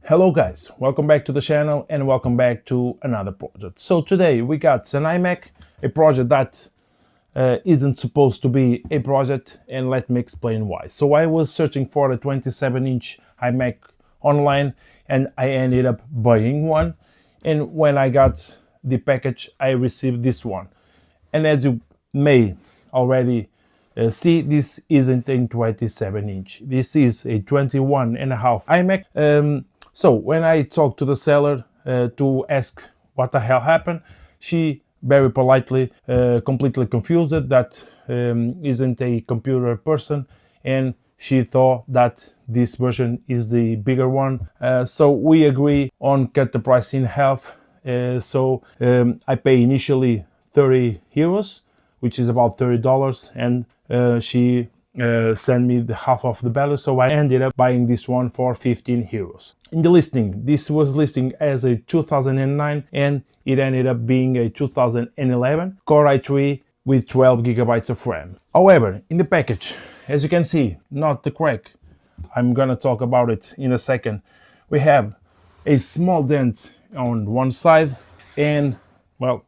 Hello guys, welcome back to the channel and welcome back to another project. So today we got an iMac, a project that isn't supposed to be a project, and let me explain why. So I was searching for a 27-inch iMac online and I ended up buying one, and when I got the package I received this one. And as you may already see, this isn't a 27-inch, this is a 21.5 iMac. So when I talked to the seller to ask what the hell happened, she very politely completely confused that isn't a computer person, and she thought that this version is the bigger one. So we agree on cut the price in half. I pay initially 30 euros, which is about $30, and she sent me the half of the value, so I ended up buying this one for 15 euros. In the listing, this was listing as a 2009 and it ended up being a 2011 Core i3 with 12 gigabytes of RAM. However, in the package, as you can see, not the crack, I'm gonna talk about it in a second, we have a small dent on one side and, well,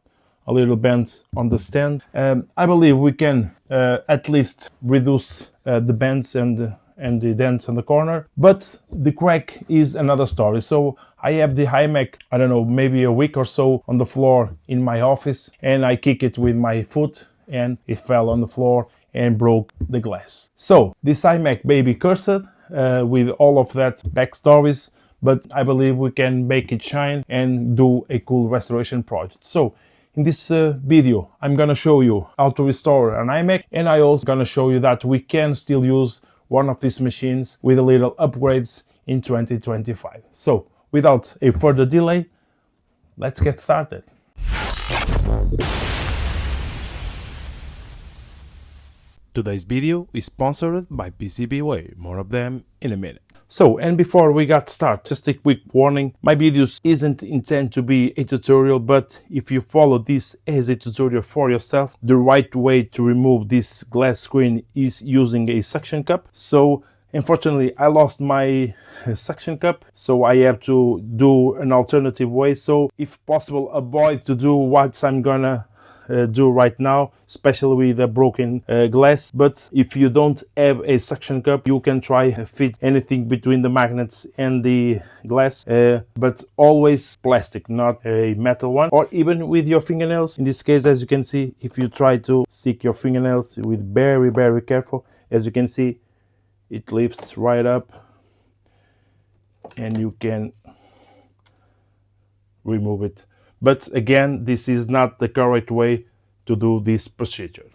a little bend on the stand. I believe we can at least reduce the bends and the dents on the corner, but the crack is another story. So I have the iMac, I don't know, maybe a week or so on the floor in my office, and I kick it with my foot and it fell on the floor and broke the glass. So this iMac baby cursed with all of that backstories, but I believe we can make it shine and do a cool restoration project. So in this video, I'm gonna show you how to restore an iMac, and I also gonna show you that we can still use one of these machines with a little upgrades in 2025. So without a further delay, let's get started. Today's video is sponsored by PCBWay, more of them in a minute. So, and before we got started, just a quick warning, my videos isn't intended to be a tutorial, but if you follow this as a tutorial for yourself, the right way to remove this glass screen is using a suction cup. So unfortunately I lost my suction cup, so I have to do an alternative way. So if possible, avoid to do what I'm gonna do right now, especially with a broken glass. But if you don't have a suction cup, you can try fit anything between the magnets and the glass, but always plastic, not a metal one, or even with your fingernails. In this case, as you can see, if you try to stick your fingernails with very careful, as you can see, it lifts right up and you can remove it. But again, this is not the correct way to do this procedure.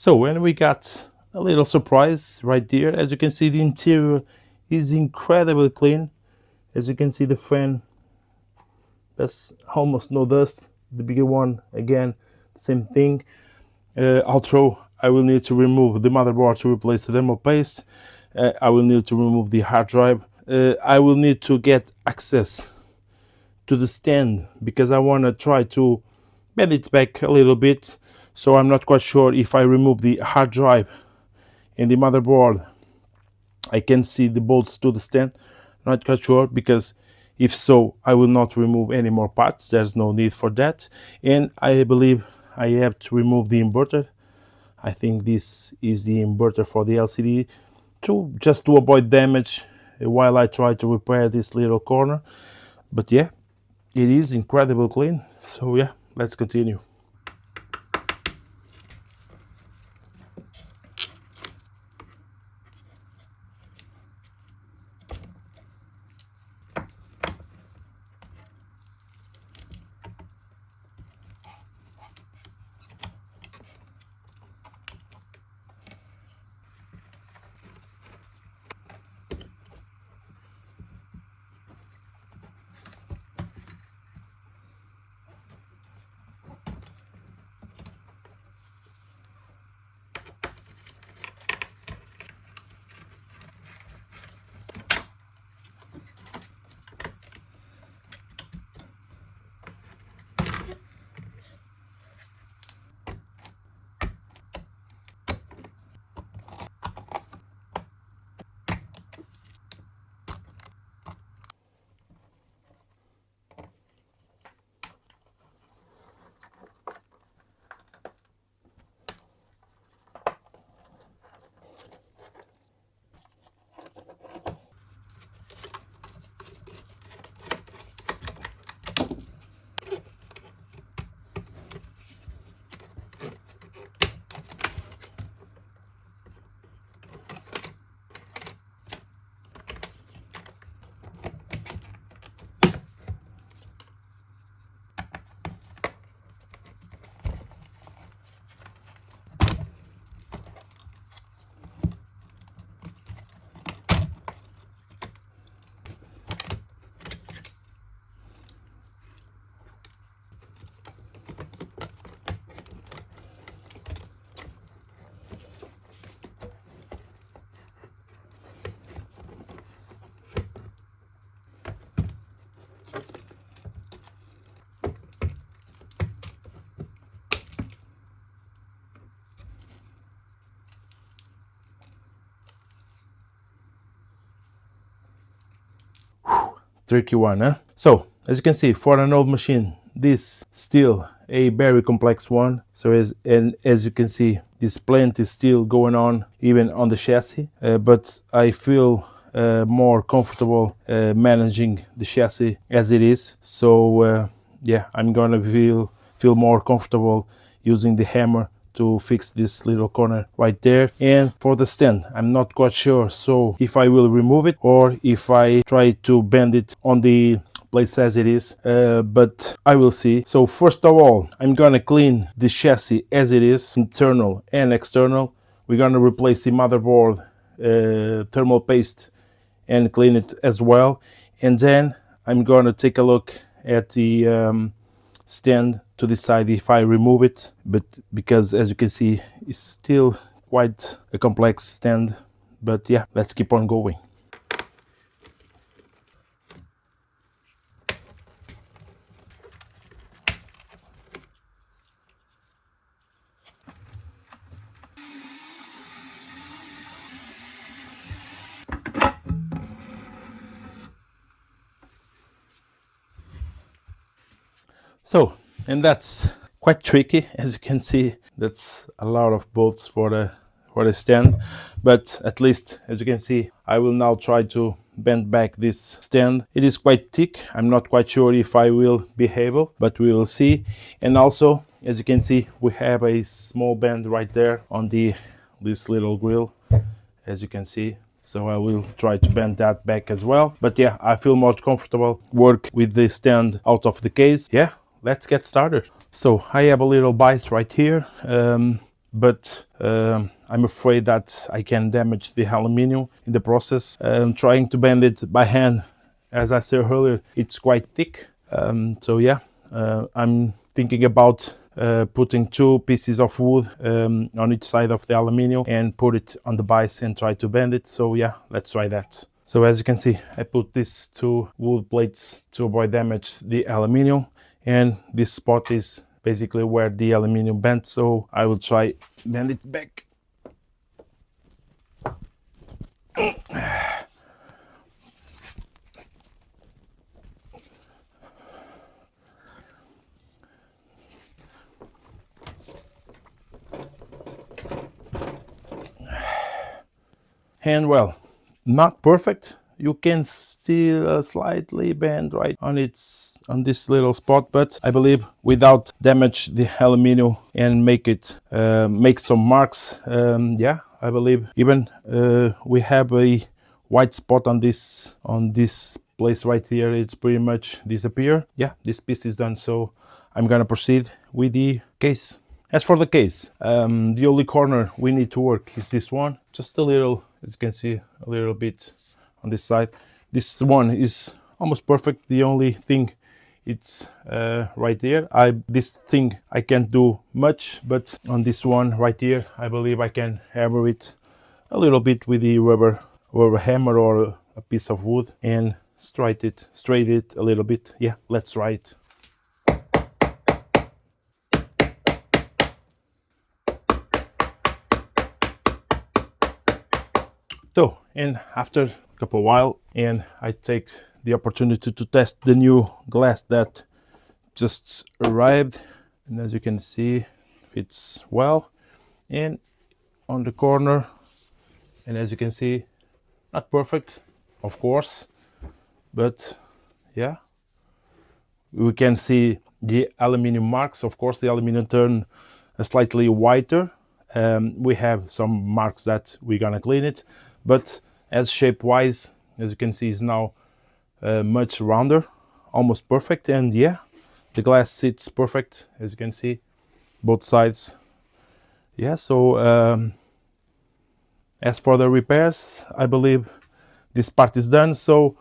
So when we got a little surprise right there, as you can see, the interior is incredibly clean. As you can see, the fan, there's almost no dust. The bigger one, again, same thing. Although I will need to remove the motherboard to replace the thermal paste. I will need to remove the hard drive. I will need to get access to the stand because I want to try to bend it back a little bit. So I'm not quite sure if I remove the hard drive and the motherboard, I can see the bolts to the stand. Not quite sure, because if so, I will not remove any more parts. There's no need for that. And I believe I have to remove the inverter. I think this is the inverter for the LCD, just to avoid damage while I try to repair this little corner. But yeah, it is incredibly clean. So yeah, let's continue. tricky one, huh? So as you can see, for an old machine, this still a very complex one. So as you can see, this plant is still going on even on the chassis, but I feel more comfortable managing the chassis as it is. So yeah, I'm gonna feel more comfortable using the hammer to fix this little corner right there. And for the stand, I'm not quite sure, so if I will remove it or if I try to bend it on the place as it is, but I will see. So first of all, I'm gonna clean the chassis as it is, internal and external. We're gonna replace the motherboard thermal paste and clean it as well, and then I'm gonna take a look at the stand to decide if I remove it, but because as you can see, it's still quite a complex stand. But yeah, let's keep on going. So, and that's quite tricky, as you can see. That's a lot of bolts for the stand, but at least, as you can see, I will now try to bend back this stand. It is quite thick. I'm not quite sure if I will be able, but we will see. And also, as you can see, we have a small bend right there on this little grill, as you can see. So I will try to bend that back as well. But yeah, I feel more comfortable work with the stand out of the case. Yeah, let's get started. So I have a little vise right here, but I'm afraid that I can damage the aluminum in the process. Trying to bend it by hand, as I said earlier, it's quite thick. So yeah, I'm thinking about putting 2 pieces of wood on each side of the aluminum and put it on the vise and try to bend it. So yeah, let's try that. So as you can see, I put these 2 wood plates to avoid damage the aluminum, and this spot is basically where the aluminum bent, so I will try bend it back. And well, not perfect. You can still slightly bend right on this little spot, but I believe without damage the aluminum and make some marks, yeah, I believe even we have a white spot on this place right here. It's pretty much disappear. Yeah, this piece is done, so I'm gonna proceed with the case. As for the case, the only corner we need to work is this one, just a little, as you can see, a little bit on this side. This one is almost perfect. The only thing, it's right there. This thing I can't do much, but on this one right here, I believe I can hammer it a little bit with the rubber hammer or a piece of wood and straight it a little bit. Yeah, let's try it. So, and after a couple of while, and I take the opportunity to test the new glass that just arrived, and as you can see, fits well. And on the corner, and as you can see, not perfect, of course, but yeah, we can see the aluminum marks. Of course, the aluminum turned slightly whiter. We have some marks that we're gonna clean it, but as shape wise, as you can see, is now much rounder, almost perfect. And yeah, the glass sits perfect, as you can see, both sides. Yeah, so as for the repairs, I believe this part is done, so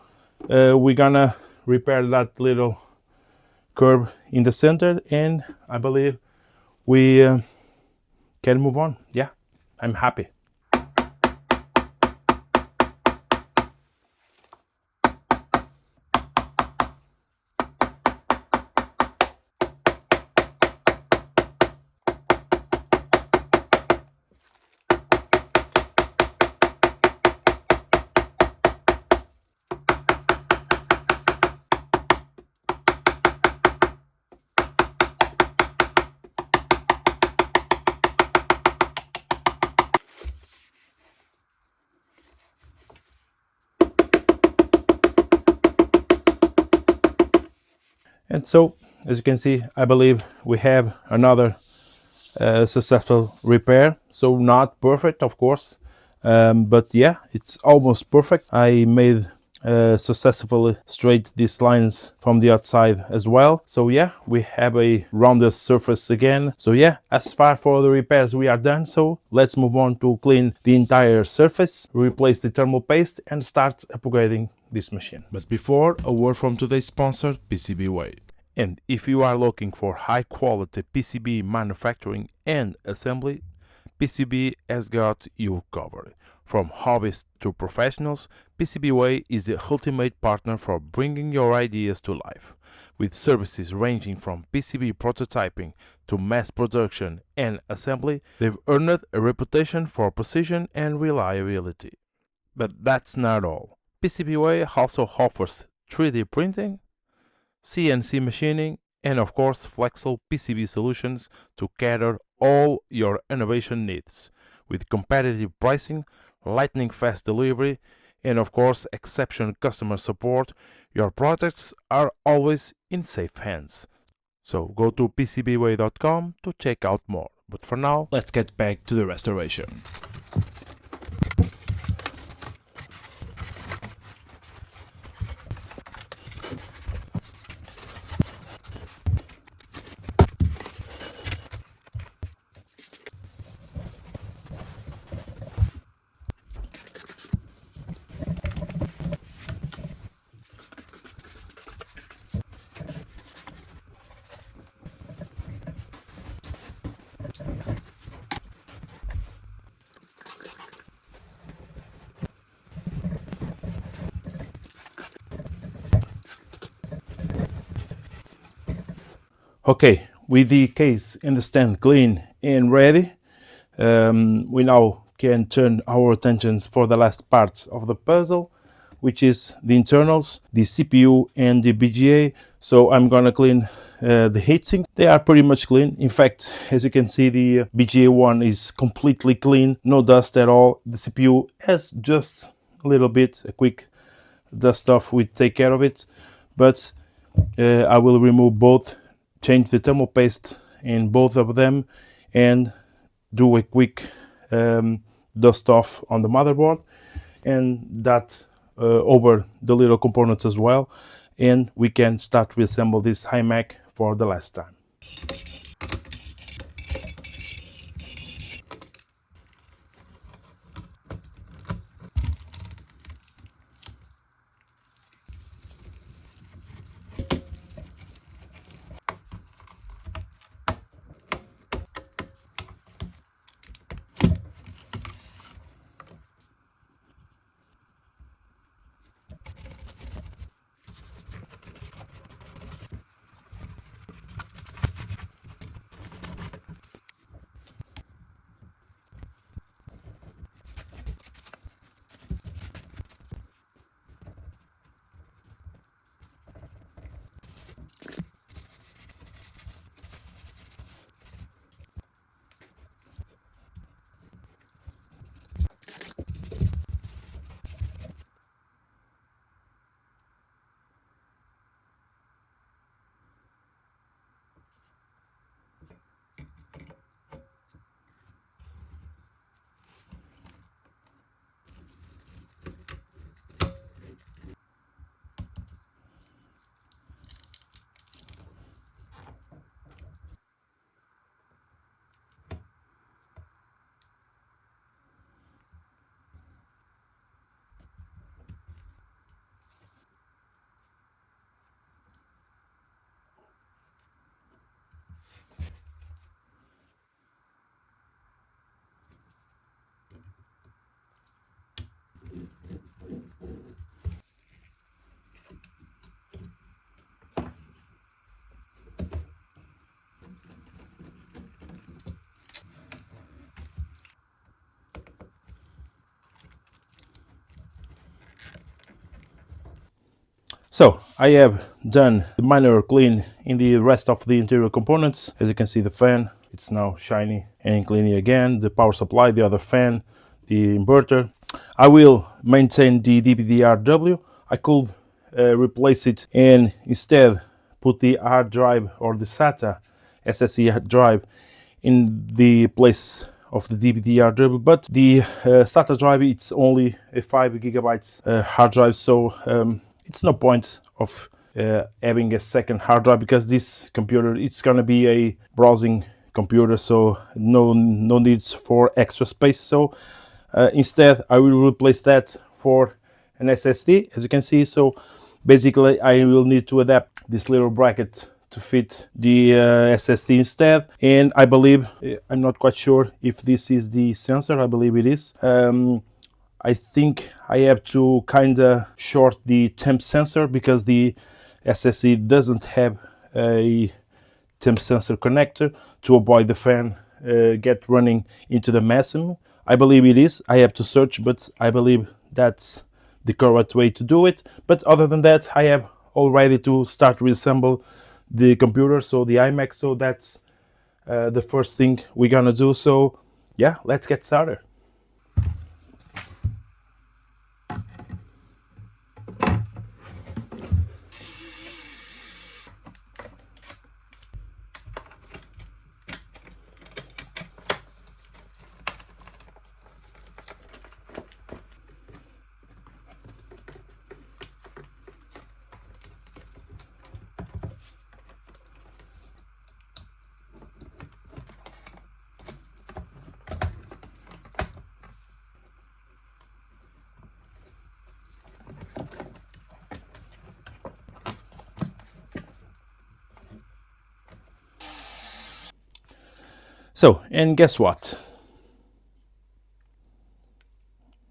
we're gonna repair that little curve in the center, and I believe we can move on. Yeah, I'm happy. And so, as you can see, I believe we have another successful repair. So not perfect, of course, but yeah, it's almost perfect. I made successfully straight these lines from the outside as well. So yeah, we have a rounded surface again. So yeah, as far for the repairs we are done. So let's move on to clean the entire surface, replace the thermal paste, and start upgrading this machine. But before, a word from today's sponsor, PCBWay. And if you are looking for high quality PCB manufacturing and assembly, PCB has got you covered. From hobbyists to professionals, PCBWay is the ultimate partner for bringing your ideas to life. With services ranging from PCB prototyping to mass production and assembly, they've earned a reputation for precision and reliability. But that's not all. PCBWay also offers 3D printing, CNC machining, and of course flexible PCB solutions to cater all your innovation needs. With competitive pricing, lightning fast delivery, and of course exceptional customer support, your products are always in safe hands. So go to PCBWay.com to check out more. But for now, let's get back to the restoration. Okay, with the case and the stand clean and ready, we now can turn our attentions for the last parts of the puzzle, which is the internals, the CPU and the BGA. So I'm gonna clean the heatsink. They are pretty much clean. In fact, as you can see, the BGA one is completely clean, no dust at all. The CPU has just a little bit, a quick dust off, we take care of it, but I will remove both, change the thermal paste in both of them, and do a quick dust off on the motherboard, and that over the little components as well, and we can start to assemble this iMac for the last time. So I have done the minor clean in the rest of the interior components. As you can see, the fan, it's now shiny and clean again. The power supply, the other fan, the inverter. I will maintain the DPDRW. I could replace it and instead put the hard drive or the SATA SSD drive in the place of the DVD hard drive, but the SATA drive, it's only a 5 gigabytes hard drive, so it's no point of having a second hard drive, because this computer, it's gonna be a browsing computer, so no needs for extra space. So instead I will replace that for an SSD, as you can see. So basically I will need to adapt this little bracket to fit the SSD instead. And I believe, I'm not quite sure if this is the sensor, I believe it is. I think I have to kind of short the temp sensor, because the SSD doesn't have a temp sensor connector, to avoid the fan get running into the maximum. I believe it is. I have to search, but I believe that's the correct way to do it. But other than that, I have all ready to start reassemble the computer, so the iMac. So that's the first thing we're gonna do. So yeah, let's get started. So, and guess what?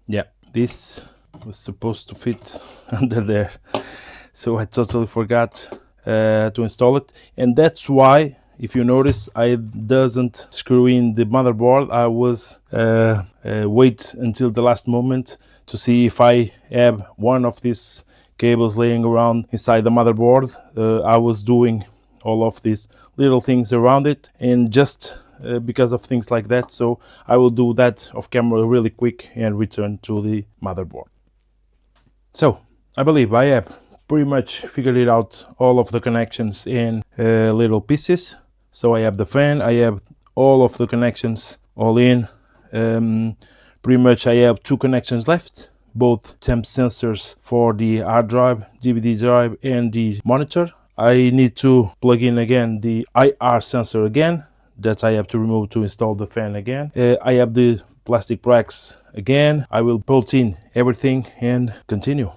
Yeah, this was supposed to fit under there, so I totally forgot to install it. And that's why, if you notice, I doesn't screw in the motherboard. I was wait until the last moment to see if I have one of these cables laying around inside the motherboard. I was doing all of these little things around it, and just because of things like that, so I will do that off camera really quick and return to the motherboard. So I believe I have pretty much figured it out, all of the connections in little pieces. So I have the fan, I have all of the connections all in. Pretty much I have 2 connections left, both temp sensors for the hard drive, DVD drive, and the monitor. I need to plug in again the IR sensor again, that I have to remove to install the fan again. I have the plastic racks again. I will bolt in everything and continue.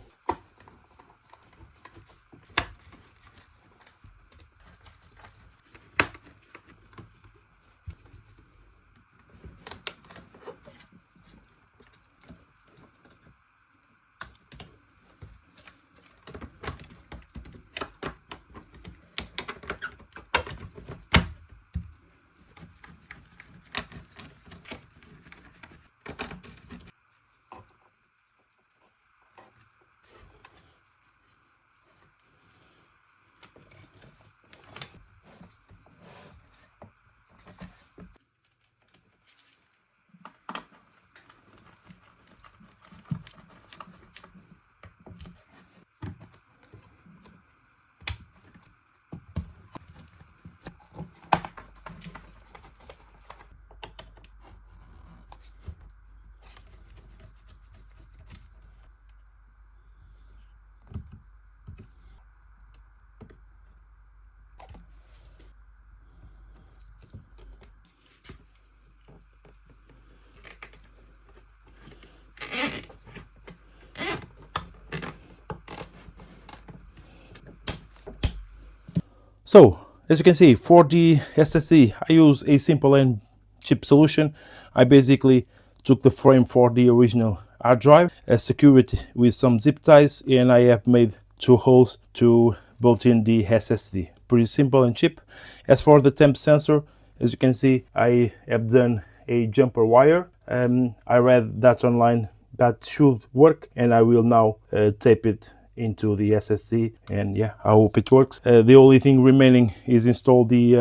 So, as you can see, for the SSD, I use a simple and cheap solution. I basically took the frame for the original hard drive, secured it with some zip ties, and I have made 2 holes to bolt in the SSD. Pretty simple and cheap. As for the temp sensor, as you can see, I have done a jumper wire. I read that online, that should work, and I will now tape it into the SSD, and yeah, I hope it works. The only thing remaining is install the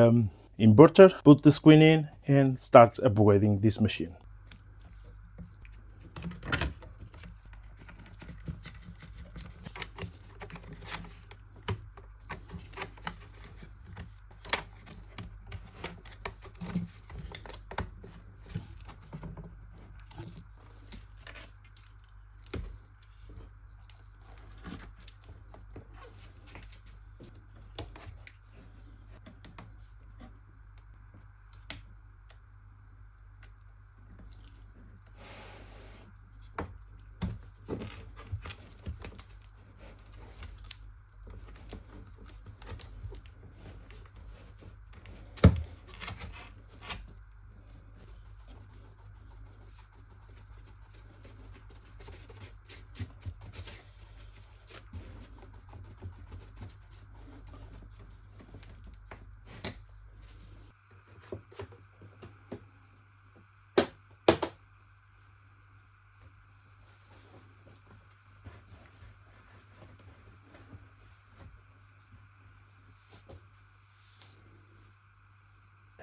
inverter, put the screen in, and start upgrading this machine.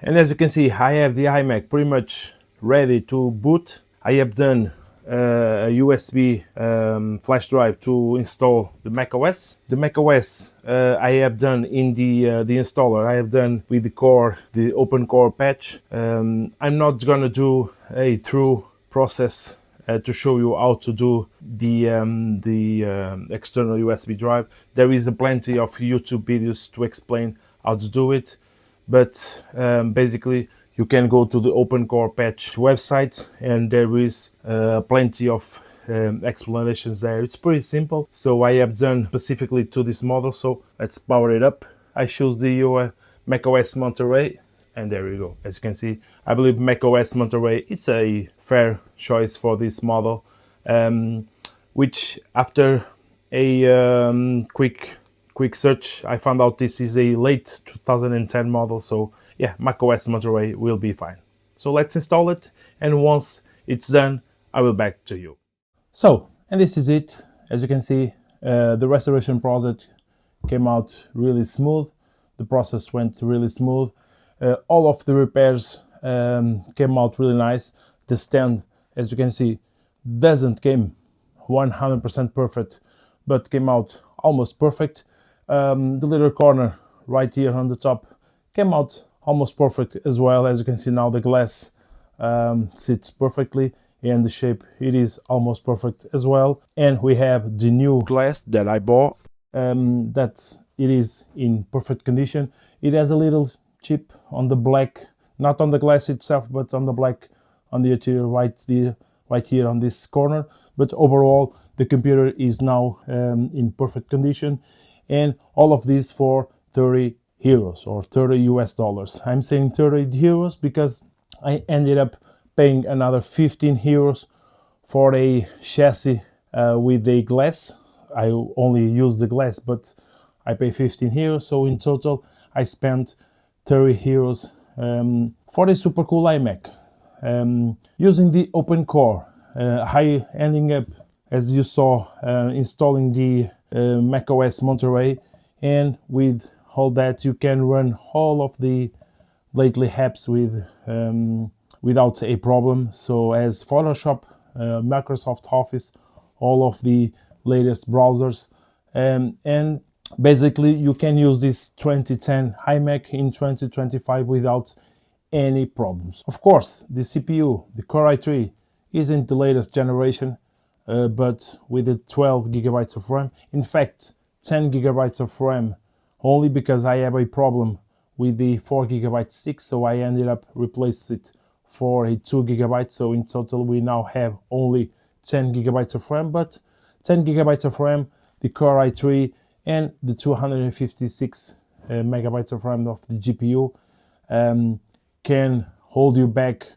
And as you can see, I have the iMac pretty much ready to boot. I have done a USB flash drive to install the macOS. The macOS I have done in the installer. I have done with the open core patch. I'm not gonna do a through process to show you how to do the external USB drive. There is plenty of YouTube videos to explain how to do it, but basically you can go to the open core patch website and there is plenty of explanations there. It's pretty simple. So I have done specifically to this model. So let's power it up. I choose the macOS Monterey, and there you go. As you can see, I believe macOS Monterey it's a fair choice for this model, which after a quick search, I found out this is a late 2010 model. So yeah, macOS Monterey will be fine. So let's install it, and once it's done, I will back to you. So, and this is it. As you can see, the restoration project came out really smooth. The process went really smooth. All of the repairs came out really nice. The stand, as you can see, doesn't came 100% perfect, but came out almost perfect. The little corner right here on the top came out almost perfect as well. As you can see now, the glass sits perfectly, and the shape it is almost perfect as well. And we have the new glass that I bought, that it is in perfect condition. It has a little chip on the black, not on the glass itself, but on the black on the interior right here on this corner. But overall the computer is now in perfect condition, and all of this for 30 euros or 30 US dollars. I'm saying 30 euros because I ended up paying another 15 euros for a chassis with a glass. I only use the glass, but I pay 15 euros. So in total, I spent 30 euros for the super cool iMac. Using the open core, I ending up, as you saw, installing the macOS Monterey, and with all that you can run all of the lately apps without a problem. So as Photoshop, Microsoft Office, all of the latest browsers, and basically you can use this 2010 iMac in 2025 without any problems. Of course, the CPU, the Core i3, isn't the latest generation, but with the 12 gigabytes of RAM, in fact 10 gigabytes of RAM, only because I have a problem with the 4 gigabyte stick, so I ended up replacing it for a 2 gigabyte. So in total we now have only 10 gigabytes of RAM, but 10 gigabytes of RAM, the Core i3, and the 256 megabytes of RAM of the GPU can hold you back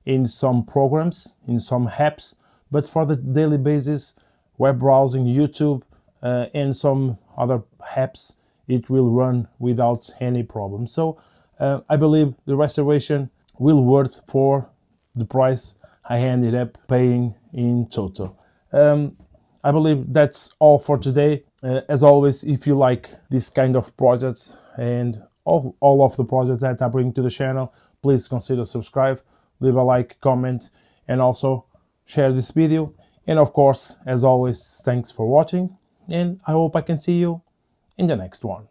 in some programs, in some apps, but for the daily basis, web browsing, YouTube, and some other apps, it will run without any problem. So I believe the restoration will worth for the price I ended up paying in total. I believe that's all for today. As always, if you like this kind of projects and all of the projects that I bring to the channel, please consider subscribe, leave a like, comment, and also share this video. And of course, as always, thanks for watching, and I hope I can see you in the next one.